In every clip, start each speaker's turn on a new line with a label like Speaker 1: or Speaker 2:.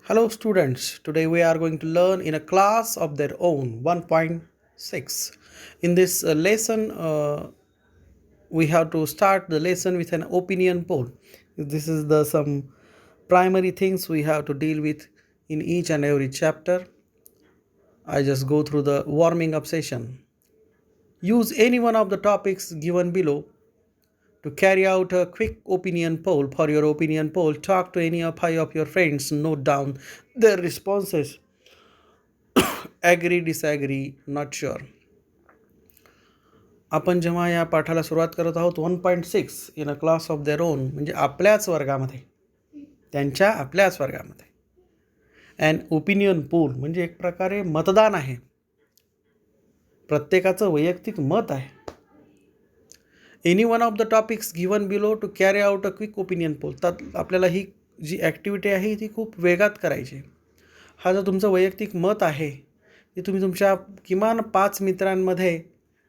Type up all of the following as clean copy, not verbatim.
Speaker 1: Hello students, today we are going to learn in a class of their own 1.6. In this lesson, we have to start the lesson with an opinion poll. This is the some primary things we have to deal with in each and every chapter. I just go through the warming up session. Use any one of the topics given below to carry out a quick opinion poll. For your opinion poll, talk to any of 5 of your friends, note down their responses. Agree disagree not sure. आपण जेव्हा या पाठाला सुरुवात करत आहोत 1.6 in a class of their own, म्हणजे आपल्याच वर्गामध्ये, त्यांच्या आपल्याच वर्गामध्ये. अँड ओपिनियन पोल म्हणजे एक प्रकारे मतदान आहे, प्रत्येकाचं वैयक्तिक मत आहे. Any one of the topics given below to carry out a quick opinion poll. तर आपल्याला ही जी ॲक्टिव्हिटी आहे ती खूप वेगात करायची. हा जो तुमचं वैयक्तिक मत आहे ते तुम्ही तुमच्या किमान 5 मित्रांमध्ये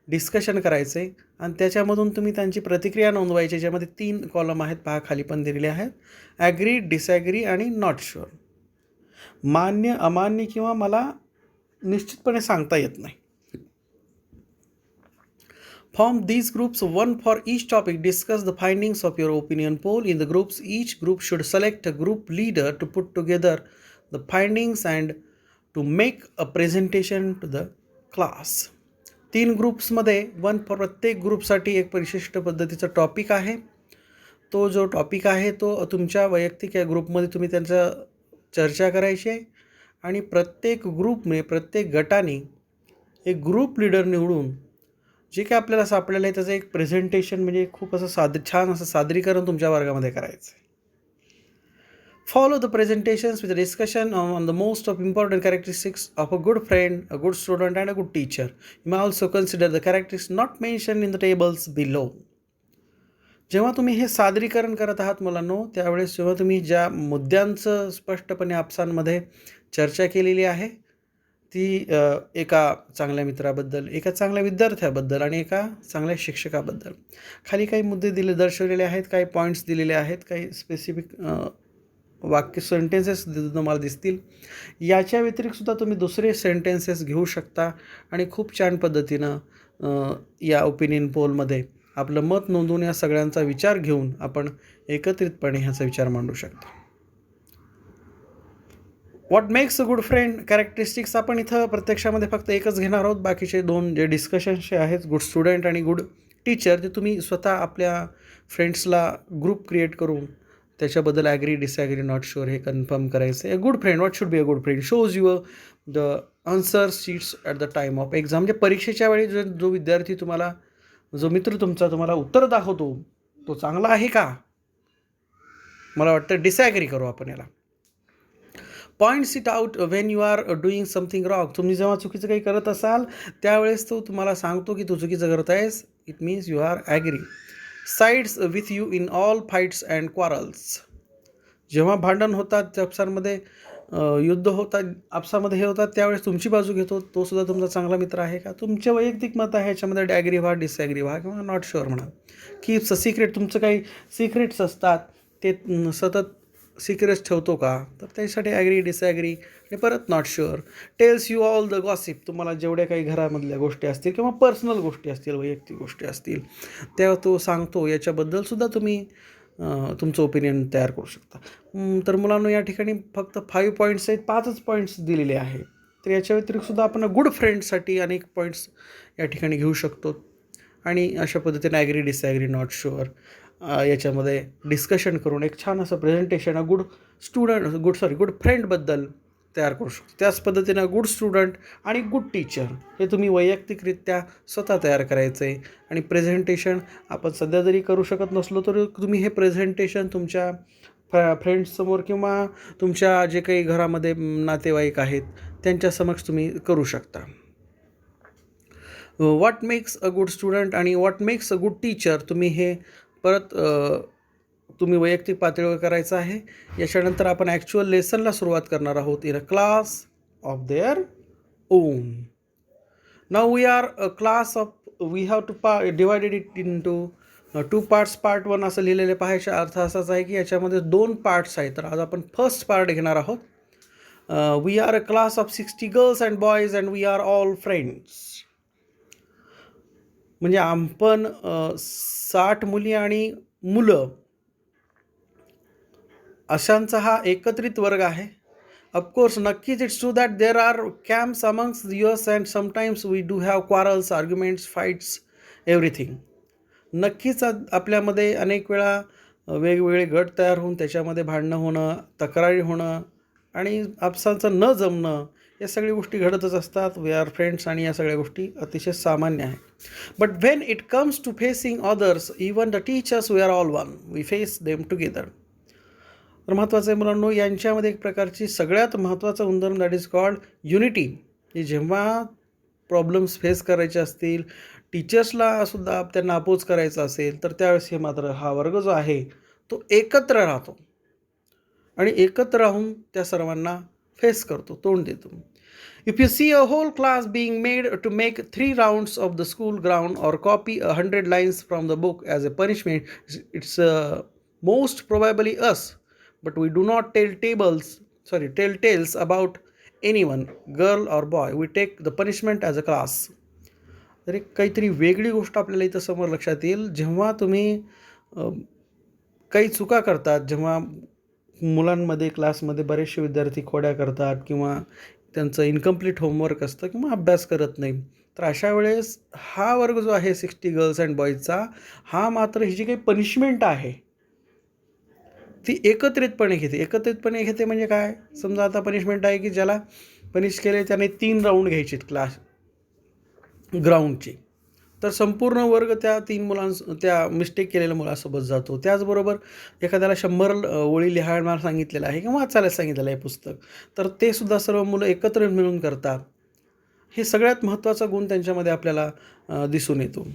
Speaker 1: डिस्कशन करायचे आणि त्याच्यामधून तुम्ही त्यांची प्रतिक्रिया नोंदवायची, ज्यामध्ये 3 कॉलम आहेत, पहा खाली पण दिलेले आहेत. ॲग्री, डिसॲग्री आणि नॉट शुअर. मान्य, अमान्य किंवा मला निश्चितपणे सांगता येत नाही. Form these groups, one for each topic. Discuss the findings of your opinion poll in the groups. Each group should select a group leader to put together the findings and to make a presentation to the class. 3 ग्रुप्समध्ये प्रत्येक ग्रुपसाठी एक परिशिष्ट पद्धतीचा topic आहे. तो जो topic आहे तो तुमच्या वैयक्तिक या ग्रुपमध्ये तुम्ही त्यांचा चर्चा करायची आहे आणि प्रत्येक ग्रुपने, प्रत्येक गटाने एक ग्रुप लीडर निवडून जे काय आपल्याला सापडलेलं आहे त्याचं एक प्रेझेंटेशन, म्हणजे खूप असं छान असं सादरीकरण तुमच्या वर्गामध्ये करायचं आहे. Follow the presentations with a discussion on the most of important characteristics of a good friend, a good student and a good teacher. You may also consider the characteristics not mentioned in the tables below. जेव्हा तुम्ही हे सादरीकरण करत आहात मुलांनो, त्यावेळेस जेव्हा तुम्ही ज्या मुद्द्यांचं स्पष्टपणे आपसांमध्ये चर्चा केलेली आहे ती एका चांगल्या मित्राबद्दल, एका चांगल्या विद्यार्थ्याबद्दल आणि एका चांगल्या शिक्षकाबद्दल, खाली काही मुद्दे दर्शवलेले आहेत, काही पॉईंट्स दिलेले आहेत, काही स्पेसिफिक वाक्य सेंटेन्सेस तुम्हाला दिसतील. याच्या व्यतिरिक्तसुद्धा तुम्ही दुसरे सेंटेन्सेस घेऊ शकता आणि खूप छान पद्धतीनं या ओपिनियन पोलमध्ये आपलं मत नोंदवून या सगळ्यांचा विचार घेऊन आपण एकत्रितपणे ह्याचा विचार मांडू शकतो. What makes a good friend characteristics आपण इथं प्रत्यक्षामध्ये फक्त एकच घेणार आहोत. बाकीचे 2 जे डिस्कशन्सचे आहेत, गुड स्टुडंट आणि गुड टीचर, ते तुम्ही स्वतः आपल्या फ्रेंड्सला ग्रुप क्रिएट करून त्याच्याबद्दल ॲग्री, डिसॲग्री, नॉट शुअर हे कन्फर्म करायचं आहे. Good friend, what should be a good friend, shows your the answer sheets at the time of exam. म्हणजे परीक्षेच्या वेळी जो विद्यार्थी तुम्हाला, जो मित्र तुम्हाला उत्तर दाखवतो तो चांगला आहे का? मला वाटतं डिसॲग्री करू आपण याला. Points it out when you are doing something wrong. तुम्ही जेव्हा चुकीचं काही करत असाल त्यावेळेस तो तुम्हाला सांगतो की तू चुकीचं करत आहेस. It means you are agree. Sides with you in all fights and quarrels. जेव्हा भांडण होतात आपसांमध्ये, युद्ध होतात आपसामध्ये, हे होतात त्यावेळेस तुमची बाजू घेतो, तो सुद्धा तुमचा चांगला मित्र आहे का? तुमचे वैयक्तिक मत आहे याच्यामध्ये ॲग्री व्हा, डिसॲग्री व्हा किंवा नॉट शुअर म्हणा. कीप्स अ सिक्रेट, तुमचं काही सिक्रेट्स असतात ते सतत सिक्रेट्स ठेवतो का? तर त्यासाठी ॲग्री, डिसॲग्री आणि परत not sure. Tells you all the gossip, तुम्हाला जेवढ्या काही घरामधल्या गोष्टी असतील किंवा पर्सनल गोष्टी असतील, वैयक्तिक गोष्टी असतील त्या तो सांगतो, याच्याबद्दलसुद्धा तुम्ही तुमचं ओपिनियन तयार करू शकता. तर मुलांनो, या ठिकाणी फक्त 5 पॉईंट्स आहेत, 5च पॉईंट्स दिलेले आहे. तर याच्या व्यतिरिक्तसुद्धा आपण गुड फ्रेंडसाठी अनेक पॉईंट्स या ठिकाणी घेऊ शकतो आणि अशा पद्धतीने ॲग्री, डिसॲग्री, नॉट शुअर याच्यामध्ये डिस्कशन करून एक छान असं प्रेझेंटेशन गुड फ्रेंडबद्दल तयार करू शकतो. त्याच पद्धतीनं गुड स्टुडंट आणि गुड टीचर हे तुम्ही वैयक्तिकरित्या स्वतः तयार करायचं आहे आणि प्रेझेंटेशन आपण सध्या जरी करू शकत नसलो तर तुम्ही हे प्रेझेंटेशन तुमच्या फ्रेंड्ससमोर किंवा तुमच्या जे काही घरामध्ये नातेवाईक आहेत त्यांच्यासमक्ष तुम्ही करू शकता. What makes a good student आणि what makes a good teacher तुम्ही हे परत तुम्ही वैयक्तिक पातळीवर करायचं आहे. याच्यानंतर आपण ॲक्च्युअल लेसनला सुरुवात करणार आहोत in a class of their own. Now we are a class of, we have to divided it into 2 parts. Part 1 असं लिहिलेलं पाहायचा अर्थ असाच आहे की याच्यामध्ये 2 पार्ट्स आहेत. तर आज आपण फर्स्ट पार्ट घेणार आहोत we are a class of 60 girls and boys and we are all friends. म्हणजे आपण 60 मुली आणि मुलं अशांचा हा एकत्रित वर्ग आहे. ऑफकोर्स नक्कीच it's true that there are camps amongst yours and sometimes we do have quarrels, arguments, fights, everything. नक्कीच आपल्यामध्ये अनेक वेळा वेगवेगळे गट तयार होऊन त्याच्यामध्ये भांडणं होणं, तक्रारी होणं आणि आपसांचं न जमणं या सगळ्या गोष्टी घडतच असतात. वी आर फ्रेंड्स आणि या सगळ्या गोष्टी अतिशय सामान्य आहे. But when it comes to facing others, even the teachers, we are all one, we face them together. तर महत्त्वाचं आहे मुलांनो, यांच्यामध्ये एक प्रकारची सगळ्यात महत्त्वाचं गुणधर्म दॅट इज कॉल्ड युनिटी. की जेव्हा प्रॉब्लेम्स फेस करायचे असतील, टीचर्सला सुद्धा त्यांना अपोज करायचा असेल, तर त्यावेळेस हे मात्र हा वर्ग जो आहे तो एकत्र राहतो आणि एकत्र राहून त्या सर्वांना फेस करतो, तोंड देतो. If you see a whole class being made to make 3 rounds of the school ground or copy 100 lines from the book as a punishment, it's most probably us. But we do not tell tales about anyone, girl or boy. We take the punishment as a class. तर एक काहीतरी वेगळी गोष्ट आपल्याला इथं समोर लक्षात येईल. जेव्हा तुम्ही काही चुका करतात, जेव्हा मुलांमध्ये क्लासमध्ये बरेचसे विद्यार्थी खोड्या करतात किंवा त्यांचं इनकम्प्लीट होमवर्क असतं किंवा अभ्यास करत नाही, तर अशा वेळेस हा वर्ग जो आहे 60 गर्ल्स अँड बॉईजचा, हा मात्र ही जी काही पनिशमेंट आहे ती एकत्रितपणे घेते म्हणजे काय? समजा आता पनिशमेंट आहे की ज्याला पनिश केले त्याने 3 राऊंड घ्यायचे क्लास ग्राउंडचे, तर संपूर्ण वर्ग त्या 3 त्या मिस्टेक केलेल्या मुलासोबत जातो. त्याचबरोबर एखाद्याला 100 ओळी लिहायला सांगितलेलं आहे किंवा वाचायला सांगितलेलं आहे पुस्तक, तर ते सुद्धा सर्व मुलं एकत्र मिळून करतात. हे सगळ्यात महत्त्वाचा गुण त्यांच्यामध्ये आपल्याला दिसून येतो.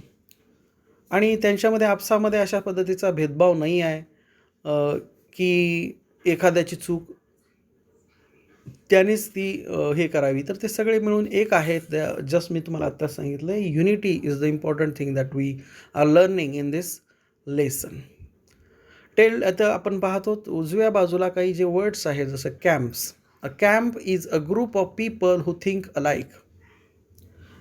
Speaker 1: आणि त्यांच्यामध्ये आपसामध्ये अशा पद्धतीचा भेदभाव नाही आहे की एखाद्याची चूक त्यानेच ती हे करावी, तर ते सगळे मिळून एक आहेत. जस्ट मी तुम्हाला आत्ता सांगितलं, unity is the important thing that we are learning in this lesson. आता आपण पाहतो उजव्या बाजूला काही जे वर्ड्स आहेत, जसं camps. A camp is a group of people who think alike.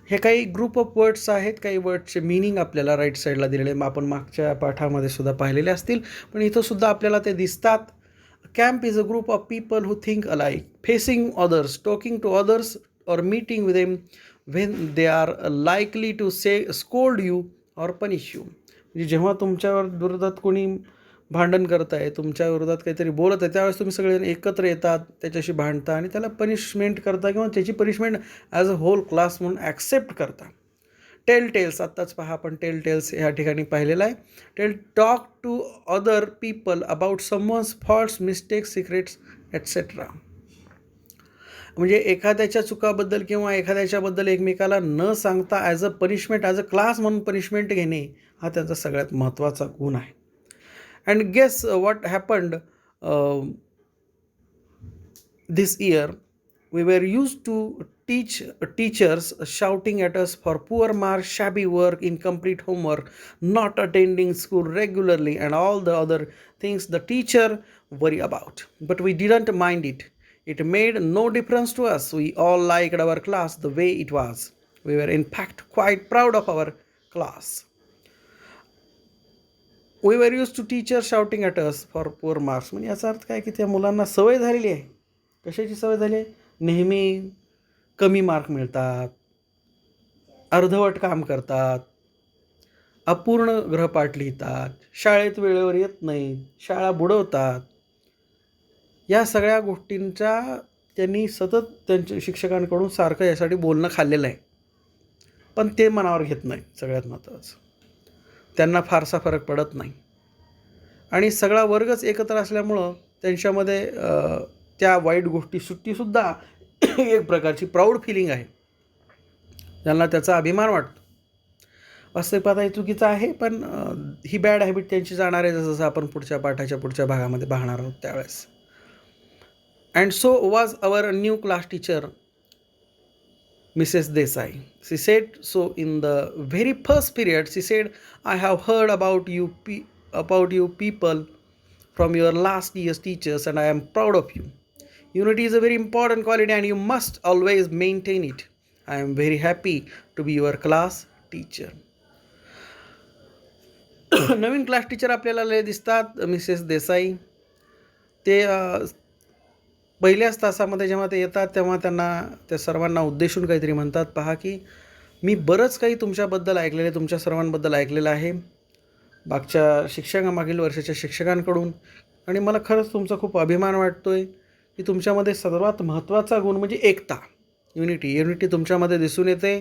Speaker 1: हे काही ग्रुप ऑफ वर्ड्स आहेत. काही वर्ड्सचे मिनिंग आपल्याला राईट साईडला दिलेले आपण मागच्या पाठामध्ये सुद्धा पाहिलेले असतील, पण इथं सुद्धा आपल्याला ते दिसतात. Camp is a group of people who think alike, facing others, talking to others, or meeting with them when they are likely to scold you or punish you. म्हणजे जेव्हा तुमच्यावर विरोधात कोणी भांडण करत आहे, तुमच्या विरोधात काहीतरी बोलत आहे, त्यावेळेस तुम्ही सगळेजण एकत्र येतात, त्याच्याशी भांडता आणि त्याला पनिशमेंट करता किंवा त्याची punishment as a whole class म्हणून ॲक्सेप्ट करता. टेल टेल्स, आत्ताच पहा आपण टेल टेल्स ह्या ठिकाणी पाहिलेलं आहे. Talk to other people about someone's faults, mistakes, secrets etcetera. म्हणजे एखाद्याच्या चुकाबद्दल किंवा एखाद्याच्याबद्दल एकमेकाला न सांगता as a punishment, as a class म्हणून पनिशमेंट घेणे हा त्यांचा सगळ्यात महत्त्वाचा गुण आहे. And guess what happened this year? We were used to teachers shouting at us for poor marks, shabby work, incomplete homework, not attending school regularly, and all the other things the teacher worry about. But we didn't mind it. It made no difference to us. We all liked our class the way it was. We were in fact quite proud of our class. We were used to teachers shouting at us for poor marks. म्हणजे याचा अर्थ काय की त्या मुलांना सवय झालेली आहे. कशाची सवय झाली आहे? नेहमी कमी मार्क मिळतात, अर्धवट काम करतात, अपूर्ण गृहपाठ लिहितात, शाळेत वेळेवर येत नाही, शाळा बुडवतात. या सगळ्या गोष्टींचा त्यांनी सतत त्यांच्या शिक्षकांकडून सारखं यासाठी बोलणं खाल्लेलं आहे, पण ते मनावर घेत नाही. सगळ्यात महत्त्वाचं, त्यांना फारसा फरक पडत नाही आणि सगळा वर्गच एकत्र असल्यामुळं त्यांच्यामध्ये त्या वाईट गोष्टी सुद्धा एक प्रकारची प्राऊड फिलिंग आहे. त्यांना त्याचा अभिमान वाटतो. वास्तविक हे चुकीचं आहे, पण ही बॅड हॅबिट त्यांची जाणार आहे, जसं आपण पुढच्या पुढच्या भागामध्ये पाहणार आहोत त्यावेळेस. And so was our new class teacher Mrs. Desai. She said so in the very first period. She said, I have heard about you people from your last year's teachers and I am proud of you. Unity is a very important quality and you must always maintain it. I am very happy to be your class teacher. Naveen class teacher आपल्याला लय दिसतात, Mrs Desai. ते पहिल्याच तासामध्ये जेव्हा ते येतात तेव्हा त्यांना त्या सर्वांना उद्देशून काहीतरी म्हणतात. पहा की मी बरंच काही तुमच्याबद्दल ऐकलेलं आहे, तुमच्या सर्वांबद्दल ऐकलेलं आहे मागील वर्षाच्या शिक्षकांकडून, आणि मला खरंच तुमचा खूप अभिमान वाटतो आहे की तुमच्यामध्ये सर्वात महत्त्वाचा गुण म्हणजे एकता, युनिटी तुमच्यामध्ये दिसून येते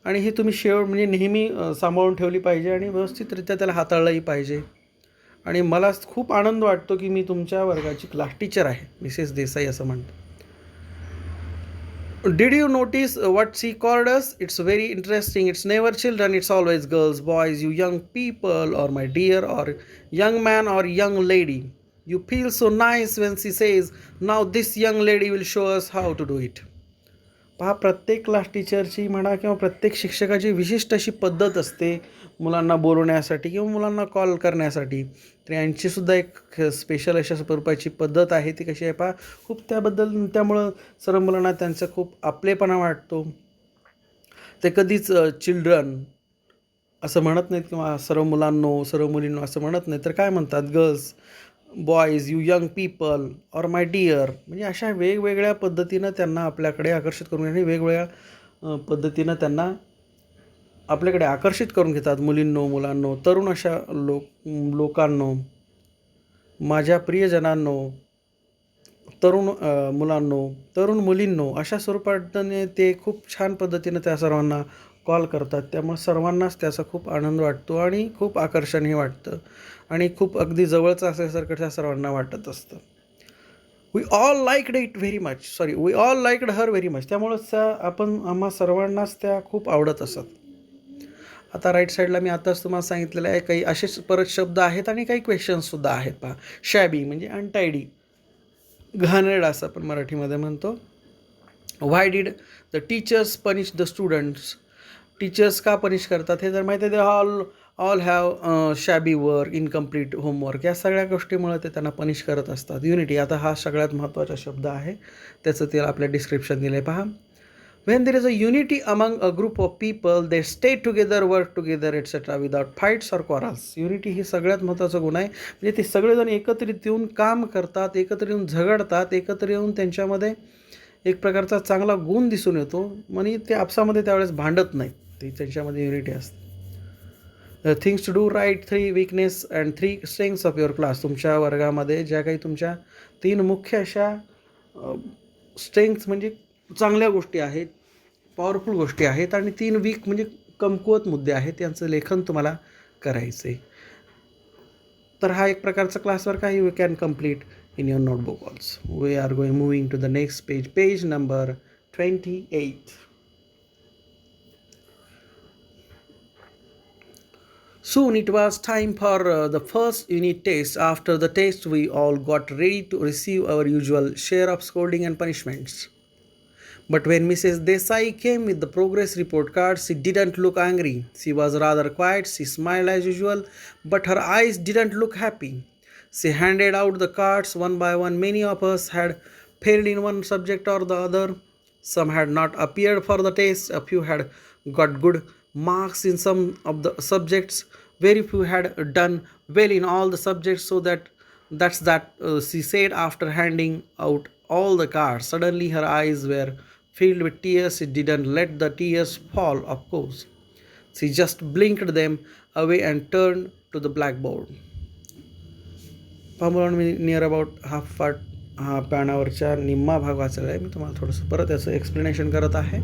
Speaker 1: आणि ही तुम्ही म्हणजे नेहमी सांभाळून ठेवली पाहिजे आणि व्यवस्थितरित्या त्याला हाताळलंही पाहिजे. आणि मला खूप आनंद वाटतो की मी तुमच्या वर्गाची क्लास टीचर आहे, मिसेस देसाई असं म्हणतो. Did you notice what she called us? It's very interesting. It's never children, it's always girls, boys, you young people, or my dear, or young man, or young lady. You feel so nice when she says, now this young lady will show us how to do it. पहा, प्रत्येक class टीचरची म्हणा किंवा प्रत्येक शिक्षकाची विशिष्ट अशी पद्धत असते मुलांना बोलवण्यासाठी किंवा मुलांना कॉल करण्यासाठी. तर यांचीसुद्धा एक स्पेशल अशा स्वरूपाची पद्धत आहे. ती कशी आहे पहा, खूप त्यामुळं सर्व मुलांना त्यांचा खूप आपलेपणा वाटतो. ते कधीच चिल्ड्रन असं म्हणत नाहीत किंवा सर्व मुलांनो सर्व मुलींनो असं म्हणत नाहीत, तर काय म्हणतात, girls, boys, you young people, or my dear. म्हणजे अशा वेगवेगळ्या पद्धतीनं त्यांना आपल्याकडे आकर्षित करून आणि वेगवेगळ्या पद्धतीनं त्यांना आपल्याकडे आकर्षित करून घेतात. मुलींनो, मुलांनो, तरुण अशा लोकांनो, माझ्या प्रियजनांनो, तरुण मुलांनो, तरुण मुलींनो, अशा स्वरूपाने ते खूप छान पद्धतीनं त्या सर्वांना कॉल करतात. त्यामुळे सर्वांनाच त्याचा खूप आनंद वाटतो आणि खूप आकर्षणही वाटतं आणि खूप अगदी जवळचं असल्यासारखं त्या सर्वांना वाटत असतं. We all liked her very much. त्यामुळंच आम्हा सर्वांनाच त्या खूप आवडत असत. आता राईट साईडला मी आताच तुम्हाला सांगितलेलं आहे, काही असेच परत शब्द आहेत आणि काही क्वेश्चन्ससुद्धा आहेत. पहा, शॅबी म्हणजे अनटायडी, घाणेरडा असं आपण मराठीमध्ये म्हणतो. Why did the teachers punish the students. Teachers का पनिश करतात हे जर माहिती आहे, they all have shabby work, incomplete homework, या सगळ्या गोष्टीमुळे ते त्यांना पनिश करत असतात. युनिटी, आता हा सगळ्यात महत्त्वाचा शब्द आहे, त्याचं ते आपल्या डिस्क्रिप्शन दिलं आहे. पहा, when there is a unity among a group of people, they stay together, work together, etc. without fights or quarrels. Unity ही सगळ्यात महत्त्वाचा गुण आहे. म्हणजे ते सगळेजण एकत्रित येऊन काम करतात, एकत्र येऊन झगडतात, एकत्र येऊन त्यांच्यामध्ये एक प्रकारचा चांगला गुण दिसून येतो. म्हणजे ते आपसामध्ये त्यावेळेस भांडत नाहीत, ते त्यांच्यामध्ये युनिटी असते. Things to do right, 3 weakness and 3 strengths of your class. तुमच्या वर्गामध्ये ज्या काही तुमच्या 3 मुख्य अशा स्ट्रेंग्थ्स म्हणजे चांगल्या गोष्टी आहेत, पॉवरफुल गोष्टी आहेत, आणि 3 वीक म्हणजे कमकुवत मुद्दे आहेत, यांचं लेखन तुम्हाला करायचं आहे. तर हा एक प्रकारचा क्लासवर्क आहे. You can complete in your notebook also. We are moving to the next page, page number 28. Soon it was time for the first unit test. After the test, we all got ready to receive our usual share of scolding and punishments. But when Mrs. Desai came with the progress report card, she didn't look angry. She was rather quiet. She smiled as usual, but her eyes didn't look happy. She handed out the cards one by one. Many of us had failed in one subject or the other. Some had not appeared for the test. A few had got good marks in some of the subjects. Very few had done well in all the subjects. She said after handing out all the cards. Suddenly her eyes were filled with tears. She didn't let the tears fall, of course. She just blinked them away and turned to the blackboard. पामुळं मी near about half part हा पानावरच्या निम्मा भाग वाचलेला आहे. मी तुम्हाला थोडंसं परत याचं एक्सप्लेनेशन करत आहे.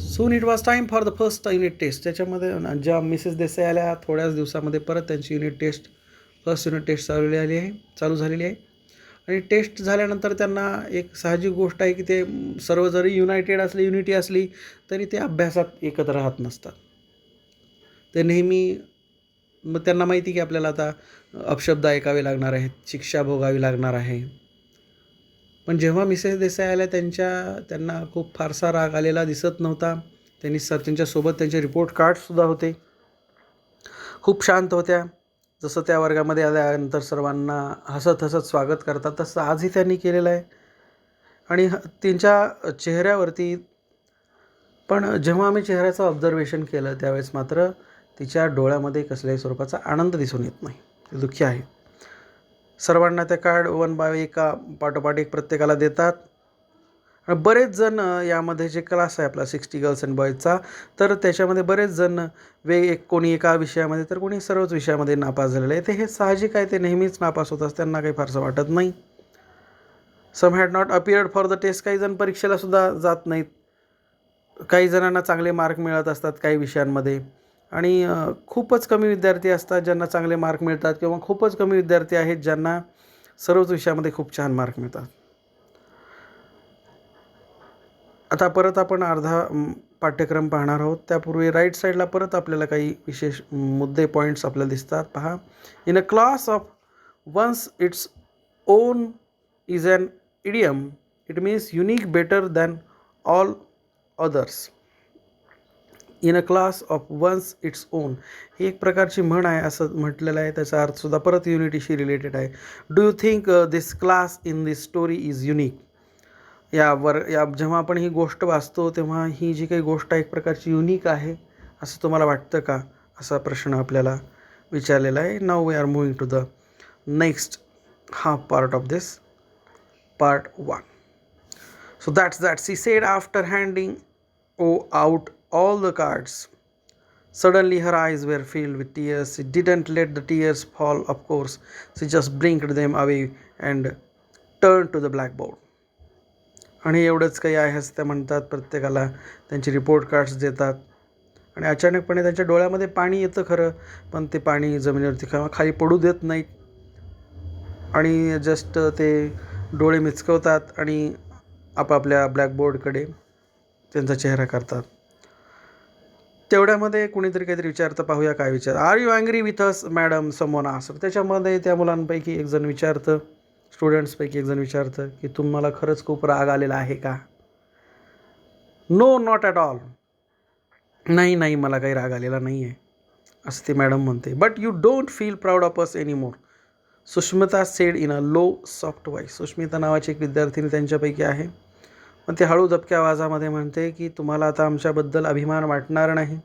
Speaker 1: Soon it was time for the first unit test. त्याच्यामध्ये ज्या मिसेस देसाई आल्या थोड्याच दिवसामध्ये परत त्यांची फर्स्ट युनिट टेस्ट चालू झालेली आहे. आणि टेस्ट झाल्यानंतर त्यांना एक साहजिक गोष्ट आहे की ते सर्व जरी युनिटी असली तरी ते अभ्यासात एकत्र राहत नसतात. ते नेहमी, मग त्यांना माहिती की आपल्याला आता अपशब्द ऐकावे लागणार आहेत, शिक्षा भोगावी लागणार आहे. पण जेव्हा मिसेस देसाई आल्या त्यांना खूप फारसा राग आलेला दिसत नव्हता. त्यांच्यासोबत त्यांचे रिपोर्ट कार्डसुद्धा होते. खूप शांत होत्या. जसं त्या वर्गामध्ये आल्यानंतर सर्वांना हसत हसत स्वागत करतात तसं आजही त्यांनी केलेलं आहे. आणि त्यांच्या चेहऱ्यावरती पण जेव्हा आम्ही चेहऱ्याचं ऑब्झर्वेशन केलं त्यावेळेस मात्र तिच्या डोळ्यामध्ये कसल्याही स्वरूपाचा आनंद दिसून येत नाही. ती दुःखी आहे. सर्वांना त्या कार्ड वन बाय एका पाठोपाठ एक प्रत्येकाला देतात. बरेच जण यामध्ये जे क्लास आहे आपला 60 गर्ल्स अँड बॉईजचा, तर त्याच्यामध्ये बरेच जण कोणी एका विषयामध्ये तर कोणी सर्वच विषयामध्ये नापास झालेले आहे. ते हे साहजिक आहे, ते नेहमीच नापास होतात, त्यांना काही फारसं वाटत नाही. Some had not appeared for the test, काही जण परीक्षेला सुद्धा जात नाहीत. काही जणांना चांगले मार्क मिळत असतात काही विषयांमध्ये आणि खूपच कमी विद्यार्थी असतात ज्यांना चांगले मार्क मिळतात किंवा खूपच कमी विद्यार्थी आहेत ज्यांना सर्वच विषयामध्ये खूप छान मार्क मिळतात. आता परत आपण अर्धा पाठ्यक्रम पाहणार आहोत. त्यापूर्वी राईट साईडला परत आपल्याला काही विशेष मुद्दे पॉईंट्स आपल्याला दिसतात. पहा, in a class of one's its own is an idiom. It means unique better than all others. In a class of one's its own ही एक प्रकारची म्हण आहे असं म्हटलेलं आहे. त्याचा अर्थसुद्धा परत युनिटीशी रिलेटेड आहे. Do you think this class in this story is unique. जेव्हा आपण ही गोष्ट वाचतो तेव्हा ही जी काही गोष्ट आहे एक प्रकारची युनिक आहे असं तुम्हाला वाटतं का, असा प्रश्न आपल्याला विचारलेला आहे. Now we are moving to the next half part of this part 1. So that she said after handing out all the cards. Suddenly her eyes were filled with tears. She didn't let the tears fall, of course. She just blinked them away and turned to the blackboard. आणि एवढंच काही आहे असं त्या म्हणतात. प्रत्येकाला त्यांचे report cards देतात आणि अचानकपणे त्यांच्या डोळ्यामध्ये पाणी येतं खरं, पण ते पाणी जमिनीवरती खाली पडू देत नाहीत आणि जस्ट ते डोळे मिचकवतात आणि आपापल्या ब्लॅकबोर्डकडे त्यांचा चेहरा करतात. तेवढ्यामध्ये कुणीतरी काहीतरी विचारतं, पाहूया काय विचार. Are you angry with us madam, someone asked. त्याच्यामध्ये त्या मुलांपैकी एक जण विचारतं, स्टुडंट्सपैकी एक जण विचारतं की तुम्हाला खरंच खूप राग आलेला आहे का. No not at all. नाही नाही, मला काही राग आलेला नाही आहे असं ते मॅडम म्हणते. But you don't feel proud of us any more, Sushmita said in a low soft voice. Sushmita नावाची एक विद्यार्थिनी त्यांच्यापैकी आहे. पण ते हळू दबक्या आवाजामध्ये म्हणते की तुम्हाला आता आमच्याबद्दल अभिमान वाटणार नाही.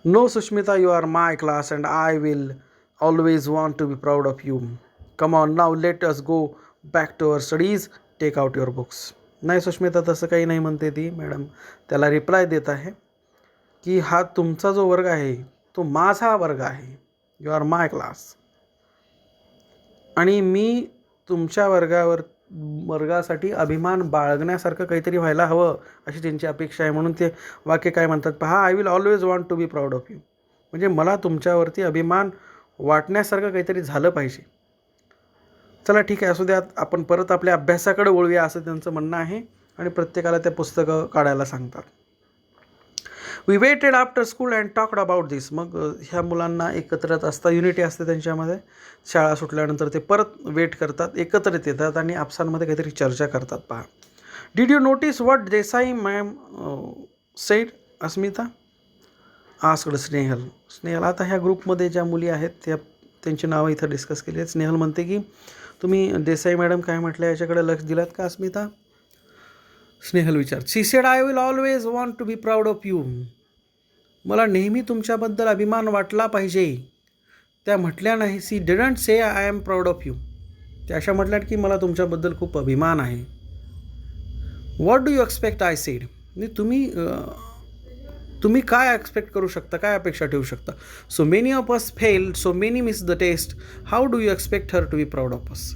Speaker 1: No Sushmita, you are my class and I will always want to be proud of you. Come on now, let us go back to our studies. Take out your books. नाही सुष्मिता, तसं काही नाही म्हणते ती मॅडम. त्याला रिप्लाय देत आहे की हा तुमचा जो वर्ग आहे तो माझा वर्ग आहे. यू आर माय क्लास आणि मी तुमच्या वर्गासाठी अभिमान बाळगण्यासारखं काहीतरी व्हायला हवं अशी त्यांची अपेक्षा आहे. म्हणून ते वाक्य काय म्हणतात पहा, I will always want to be proud of you. म्हणजे मला तुमच्यावरती अभिमान वाटण्यासारखं काहीतरी झालं पाहिजे. चला ठीक आहे, असू द्या, आपण परत आपल्या अभ्यासाकडे वळूया असं त्यांचं म्हणणं आहे आणि प्रत्येकाला त्या पुस्तकं काढायला सांगतात. We waited after school and talked about this. मग ह्या मुलांना एकत्रित असतात, युनिटी असते त्यांच्यामध्ये. शाळा सुटल्यानंतर ते परत वेट करतात, एकत्रित येतात आणि आपसांमध्ये काहीतरी चर्चा करतात. पहा, did you notice what Desai ma'am sed, Asmita asked Snehal. Snehal, आता ह्या ग्रुपमध्ये ज्या मुली आहेत त्यांची नावं इथं डिस्कस केली आहेत. स्नेहल म्हणते की तुम्ही देसाई मॅडम काय म्हटलं याच्याकडे लक्ष दिलात का अस्मिता. स्नेहल विचार. She said I will always want to be proud of you. मला नेहमी तुमच्याबद्दल अभिमान वाटला पाहिजे. त्या म्हटल्या नाही, she didn't say I am proud of you. त्या अशा म्हटल्यात की मला तुमच्याबद्दल खूप अभिमान आहे. What do you expect, I said. तुम्ही काय एक्सपेक्ट करू शकता, काय अपेक्षा ठेवू शकता. So many of us fail, so many miss the test. How do you expect her to be proud of us.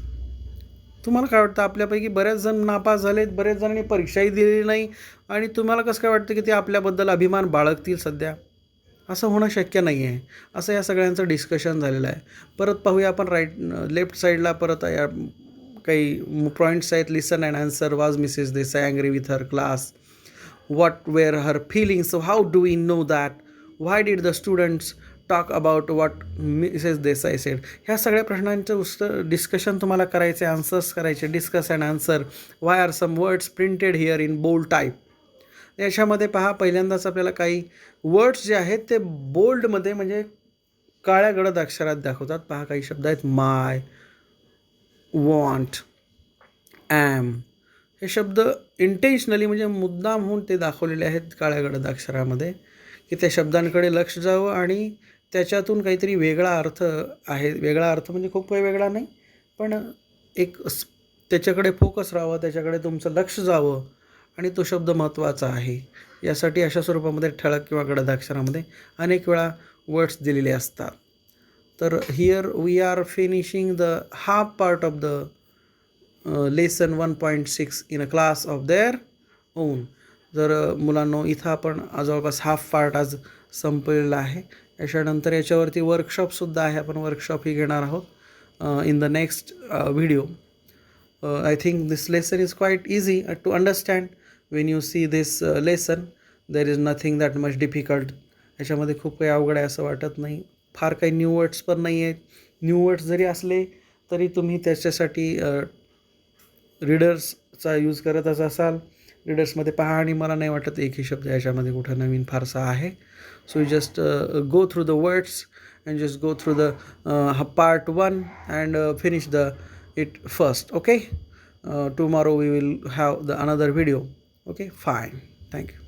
Speaker 1: तुम्हाला काय वाटतं, आपल्यापैकी बऱ्याच जण नापास झालेत, बरेच जणांनी परीक्षाही दिलेली नाही आणि तुम्हाला कसं काय वाटतं की ते आपल्याबद्दल अभिमान बाळगतील सध्या. असं होणं शक्य नाही आहे. असं या सगळ्यांचं डिस्कशन झालेलं आहे. परत पाहूया आपण लेफ्ट साईडला परत या काही पॉईंट्स आहेत. Listen and answer. Was Mrs Desai angry with her class. What were her feelings. How do we know that. Why did the students talk about what Mrs Desai said. ह्या सगळ्या प्रश्नांचं डिस्कशन तुम्हाला करायचे, आन्सर्स करायचे. Discuss and answer. Why are some words printed here in bold type. याच्यामध्ये पहा, पहिल्यांदाच आपल्याला काही वर्ड्स जे आहेत ते बोल्डमध्ये म्हणजे काळ्या गडद अक्षरात दाखवतात. पहा, काही शब्द आहेत माय, वॉन्ट, ॲम हे शब्द इंटेन्शनली म्हणजे मुद्दाम होऊन ते दाखवलेले आहेत काळ्या गडद अक्षरामध्ये, की त्या शब्दांकडे लक्ष जावं आणि त्याच्यातून काहीतरी वेगळा अर्थ आहे. वेगळा अर्थ म्हणजे खूप काही वेगळा नाही, पण एक त्याच्याकडे फोकस राहावं, त्याच्याकडे तुमचं लक्ष जावं आणि तो शब्द महत्त्वाचा आहे. यासाठी अशा स्वरूपामध्ये ठळक किंवा गडद अक्षरामध्ये अनेक वेळा वर्ड्स दिलेले असतात. तर here we are finishing the half part of the lesson 1.6 in a class of their own. मुलांनो इथं आपण जवळपास हाफ पार्ट आज संपलेला आहे. याच्यानंतर याच्यावरती वर्कशॉपसुद्धा आहे. आपण वर्कशॉपही घेणार आहोत in the next video. I think this lesson is quite easy to understand. When you see this lesson, there is nothing that much difficult. याच्यामध्ये खूप काही अवघड आहे असं वाटत नाही. फार काही न्यू वर्ड्स पण नाही आहेत. न्यू वर्ड्स जरी असले तरी तुम्ही त्याच्यासाठी रीडर्सचा यूज करतच असाल. रीडर्समध्ये पहा आणि मला नाही वाटत एकही शब्द याच्यामध्ये कुठं नवीन फारसा आहे. So you just go through the words and just go through the part 1 and finish it first. Okay, tomorrow we will have the another video. Okay, fine, thank you.